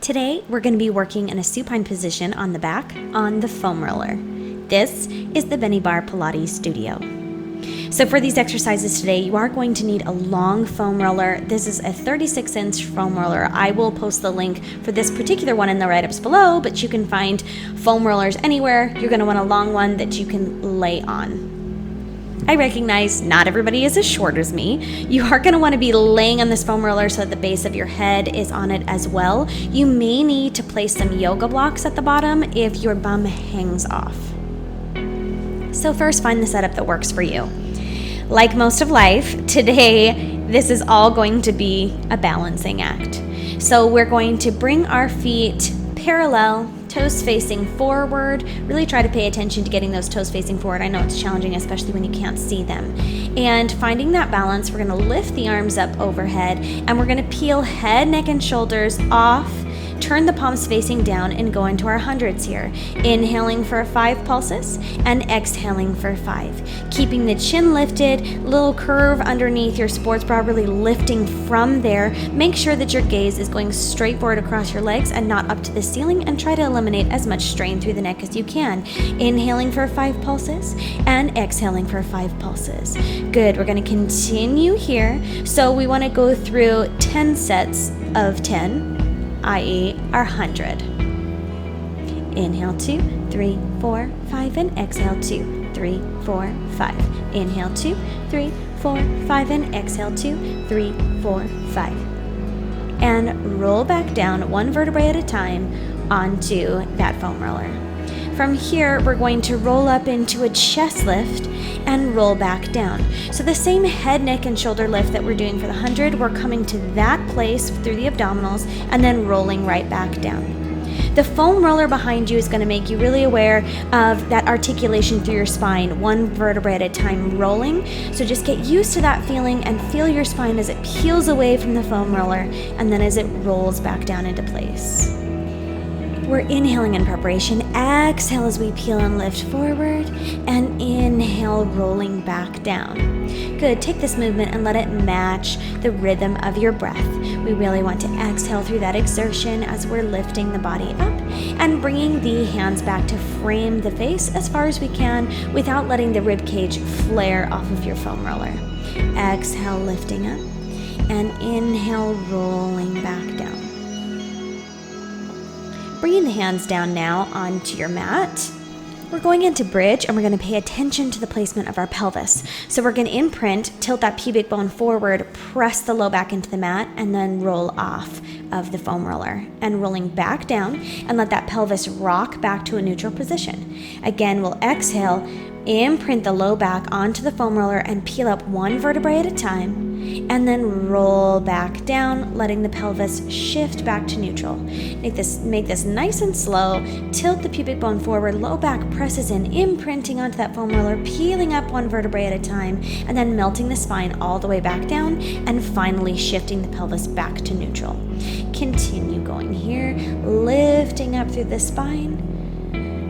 Today, we're going to be working in a supine position on the back on the foam roller. This is the Bennie Barre Pilates studio. So for these exercises today, you are going to need a long foam roller. This is a 36-inch foam roller. I will post the link for this particular one in the write-ups below, but you can find foam rollers anywhere. You're going to want a long one that you can lay on. I recognize not everybody is as short as me. You are going to want to be laying on this foam roller so that the base of your head is on it as well. You may need to place some yoga blocks at the bottom if your bum hangs off. So first, find the setup that works for you. Like most of life, today this is all going to be a balancing act. So we're going to bring our feet parallel, toes facing forward. Really try to pay attention to getting those toes facing forward. I know it's challenging, especially when you can't see them. And finding that balance, we're going to lift the arms up overhead and we're going to peel head, neck, and shoulders off. Turn the palms facing down and go into our hundreds here. Inhaling for 5 pulses and exhaling for 5. Keeping the chin lifted, little curve underneath your sports bra, really lifting from there. Make sure that your gaze is going straight forward across your legs and not up to the ceiling, and try to eliminate as much strain through the neck as you can. Inhaling for 5 pulses and exhaling for 5 pulses. Good, we're going to continue here. So we want to go through 10 sets of 10. i.e. our 100. Inhale 2, 3, 4, 5, and exhale 2, 3, 4, 5. Inhale 2, 3, 4, 5, and exhale 2, 3, 4, 5. And roll back down one vertebrae at a time onto that foam roller. From here, we're going to roll up into a chest lift and roll back down. So the same head, neck, and shoulder lift that we're doing for the 100, we're coming to that place through the abdominals and then rolling right back down. The foam roller behind you is going to make you really aware of that articulation through your spine, one vertebrae at a time rolling. So just get used to that feeling and feel your spine as it peels away from the foam roller and then as it rolls back down into place. We're inhaling in preparation. Exhale as we peel and lift forward, and inhale, rolling back down. Good. Take this movement and let it match the rhythm of your breath. We really want to exhale through that exertion as we're lifting the body up and bringing the hands back to frame the face as far as we can without letting the rib cage flare off of your foam roller. Exhale, lifting up, and inhale, rolling back down. Bringing the hands down now onto your mat. We're going into bridge and we're going to pay attention to the placement of our pelvis. So we're going to imprint, tilt that pubic bone forward, press the low back into the mat, and then roll off of the foam roller. And rolling back down and let that pelvis rock back to a neutral position. Again, we'll exhale, imprint the low back onto the foam roller and peel up one vertebrae at a time. And then roll back down, letting the pelvis shift back to neutral. Make this nice and slow. Tilt the pubic bone forward, low back presses in, imprinting onto that foam roller, peeling up one vertebrae at a time, and then melting the spine all the way back down, and finally shifting the pelvis back to neutral. Continue going here, lifting up through the spine.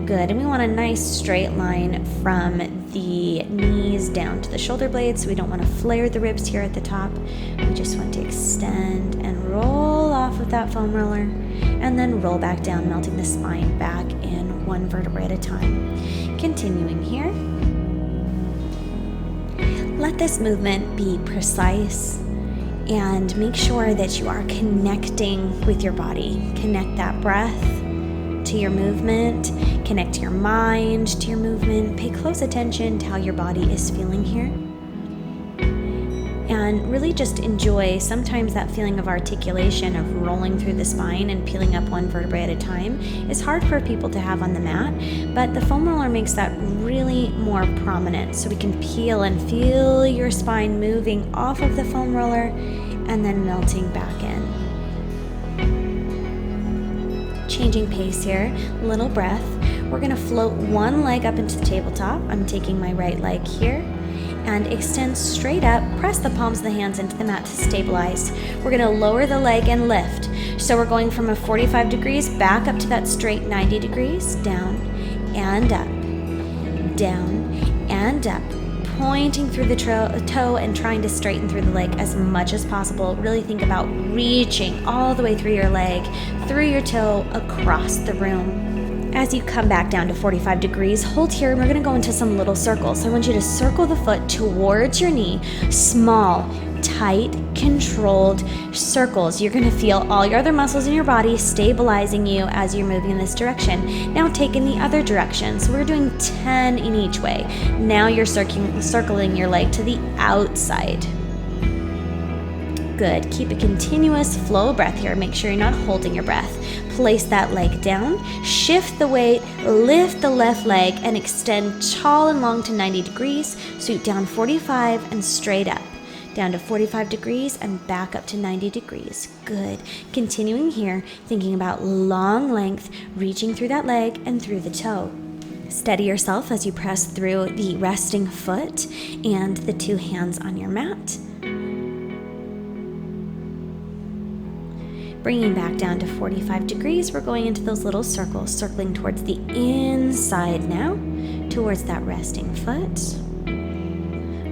Good, and we want a nice straight line from the knees down to the shoulder blades, so we don't want to flare the ribs here at the top. We just want to extend and roll off with that foam roller, and then roll back down, melting the spine back in one vertebrae at a time. Continuing here. Let this movement be precise and make sure that you are connecting with your body. Connect that breath to your movement, connect your mind to your movement, pay close attention to how your body is feeling here, and really just enjoy sometimes that feeling of articulation, of rolling through the spine and peeling up one vertebrae at a time is hard for people to have on the mat, but the foam roller makes that really more prominent, so we can peel and feel your spine moving off of the foam roller and then melting back in. Changing pace here, little breath. We're going to float one leg up into the tabletop. I'm taking my right leg here and extend straight up. Press the palms of the hands into the mat to stabilize. We're going to lower the leg and lift. So we're going from a 45 degrees back up to that straight 90 degrees, down and up, down and up. pointing through the toe and trying to straighten through the leg as much as possible. Really think about reaching all the way through your leg, through your toe, across the room. As you come back down to 45 degrees, hold here, and we're going to go into some little circles. So I want you to circle the foot towards your knee, small, tight, controlled circles. You're going to feel all your other muscles in your body stabilizing you as you're moving in this direction. Now take in the other direction. So we're doing 10 in each way. Now you're circling your leg to the outside. Good. Keep a continuous flow of breath here. Make sure you're not holding your breath. Place that leg down, shift the weight, lift the left leg, and extend tall and long to 90 degrees. Scoot down 45 and straight up. Down to 45 degrees and back up to 90 degrees. Good. Continuing here, thinking about long length, reaching through that leg and through the toe. Steady yourself as you press through the resting foot and the two hands on your mat. Bringing back down to 45 degrees, we're going into those little circles, circling towards the inside now, towards that resting foot.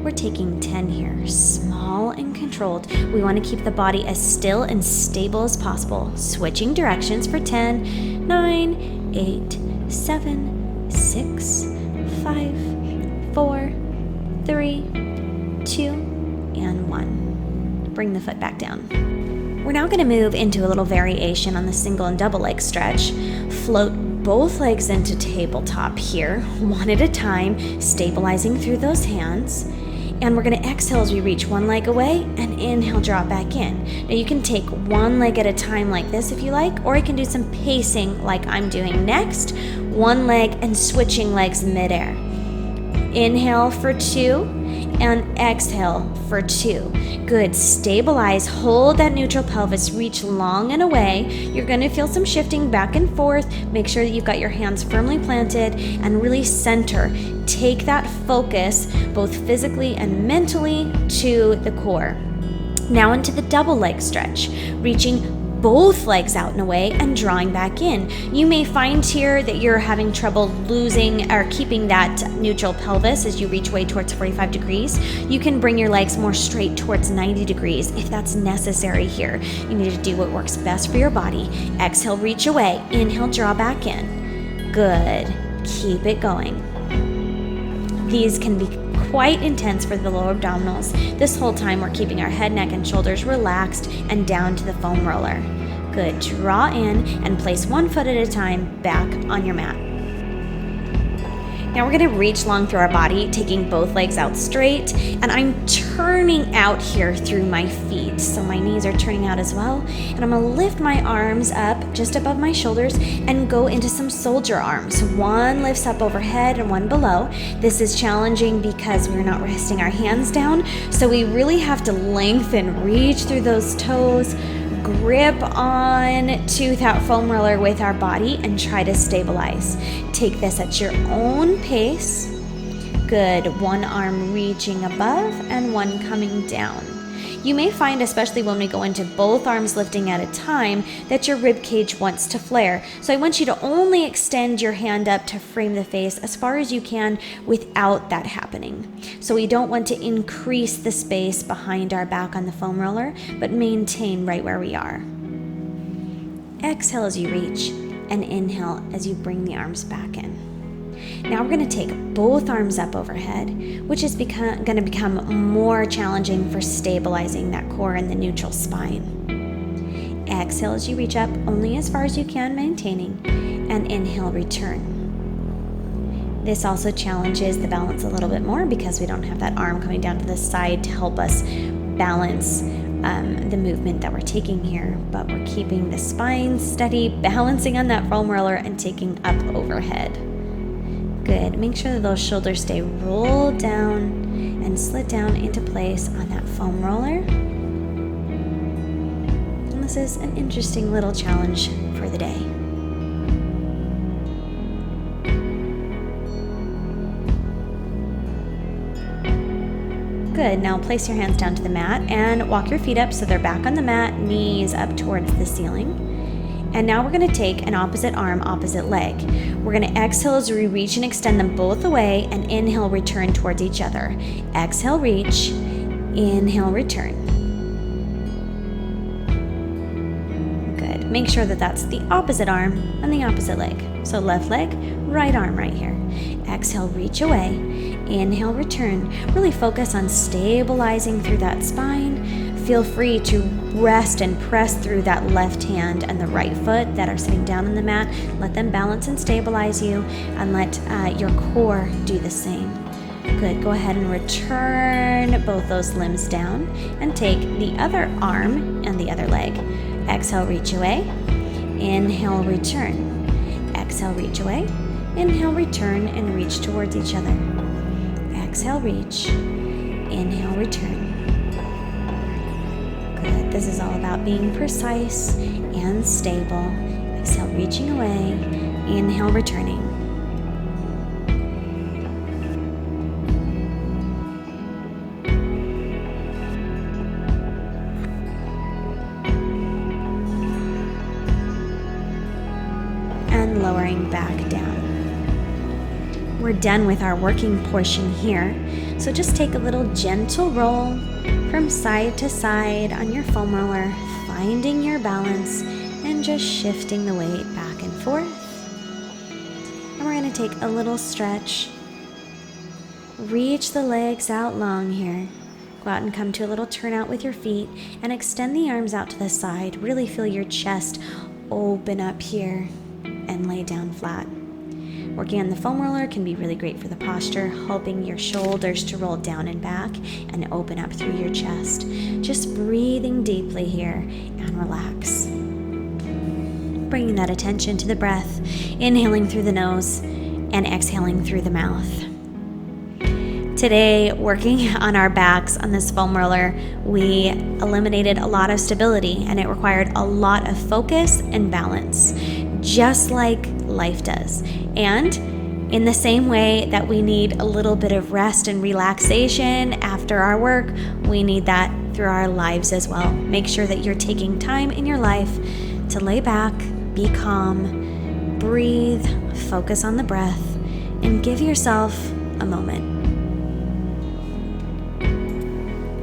We're taking 10 here, small and controlled. We want to keep the body as still and stable as possible. Switching directions for 10, 9, 8, 7, 6, 5, 4, 3, 2, and 1. Bring the foot back down. We're now going to move into a little variation on the single and double leg stretch. Float both legs into tabletop here, one at a time, stabilizing through those hands. And we're going to exhale as we reach one leg away and inhale, drop back in. Now you can take one leg at a time like this if you like, or you can do some pacing like I'm doing next. One leg and switching legs midair. Inhale for 2 and exhale for 2. Good. Stabilize. Hold that neutral pelvis. Reach long and away. You're going to feel some shifting back and forth. Make sure that you've got your hands firmly planted and really center. Take that focus both physically and mentally to the core. Now into the double leg stretch. Reaching both legs out and away and drawing back in. You may find here that you're having trouble losing or keeping that neutral pelvis as you reach way towards 45 degrees. You can bring your legs more straight towards 90 degrees if that's necessary here. You need to do what works best for your body. Exhale, reach away. Inhale, draw back in. Good. Keep it going. These can be quite intense for the lower abdominals. This whole time we're keeping our head, neck, and shoulders relaxed and down to the foam roller. Good. Draw in and place one foot at a time back on your mat. Now we're going to reach long through our body, taking both legs out straight, and I'm turning out here through my feet. So my knees are turning out as well, and I'm going to lift my arms up just above my shoulders and go into some soldier arms. One lifts up overhead and one below. This is challenging because we're not resting our hands down, so we really have to lengthen, reach through those toes, grip on to that foam roller with our body and try to stabilize. Take this at your own pace. Good. One arm reaching above and one coming down. You may find, especially when we go into both arms lifting at a time, that your rib cage wants to flare. So I want you to only extend your hand up to frame the face as far as you can without that happening. So we don't want to increase the space behind our back on the foam roller, but maintain right where we are. Exhale as you reach, and inhale as you bring the arms back in. Now we're going to take both arms up overhead, which is going to become more challenging for stabilizing that core and the neutral spine. Exhale as you reach up only as far as you can, maintaining, and inhale, return. This also challenges the balance a little bit more because we don't have that arm coming down to the side to help us balance the movement that we're taking here, but we're keeping the spine steady, balancing on that foam roller and taking up overhead. Good. Make sure that those shoulders stay rolled down and slid down into place on that foam roller. And this is an interesting little challenge for the day. Good. Now place your hands down to the mat and walk your feet up so they're back on the mat, knees up towards the ceiling. And now we're going to take an opposite arm, opposite leg. We're going to exhale as we reach and extend them both away, and inhale, return towards each other. Exhale, reach. Inhale, return. Good. Make sure that that's the opposite arm and the opposite leg. So left leg, right arm right here. Exhale, reach away. Inhale, return. Really focus on stabilizing through that spine. Feel free to rest and press through that left hand and the right foot that are sitting down on the mat. Let them balance and stabilize you, and let your core do the same. Good. Go ahead and return both those limbs down, and take the other arm and the other leg. Exhale, reach away. Inhale, return. Exhale, reach away. Inhale, return, and reach towards each other. Exhale, reach. Inhale, return. Good. This is all about being precise and stable. Exhale, reaching away. Inhale, returning. And lowering back down. We're done with our working portion here, so just take a little gentle roll from side to side on your foam roller, finding your balance and just shifting the weight back and forth. And we're going to take a little stretch. Reach the legs out long here. Go out and come to a little turnout with your feet, and extend the arms out to the side. Really feel your chest open up here and lay down flat. Working on the foam roller can be really great for the posture, helping your shoulders to roll down and back and open up through your chest. Just breathing deeply here and relax. Bringing that attention to the breath, inhaling through the nose and exhaling through the mouth. Today, working on our backs on this foam roller, we eliminated a lot of stability, and it required a lot of focus and balance, just like life does. And in the same way that we need a little bit of rest and relaxation after our work, we need that through our lives as well. Make sure that you're taking time in your life to lay back, be calm, breathe, focus on the breath, and give yourself a moment.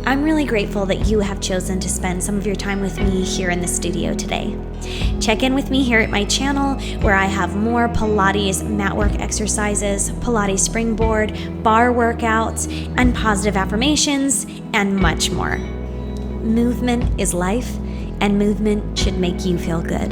I'm really grateful that you have chosen to spend some of your time with me here in the studio today. Check in with me here at my channel, where I have more Pilates mat work exercises, Pilates springboard, bar workouts, and positive affirmations, and much more. Movement is life, and movement should make you feel good.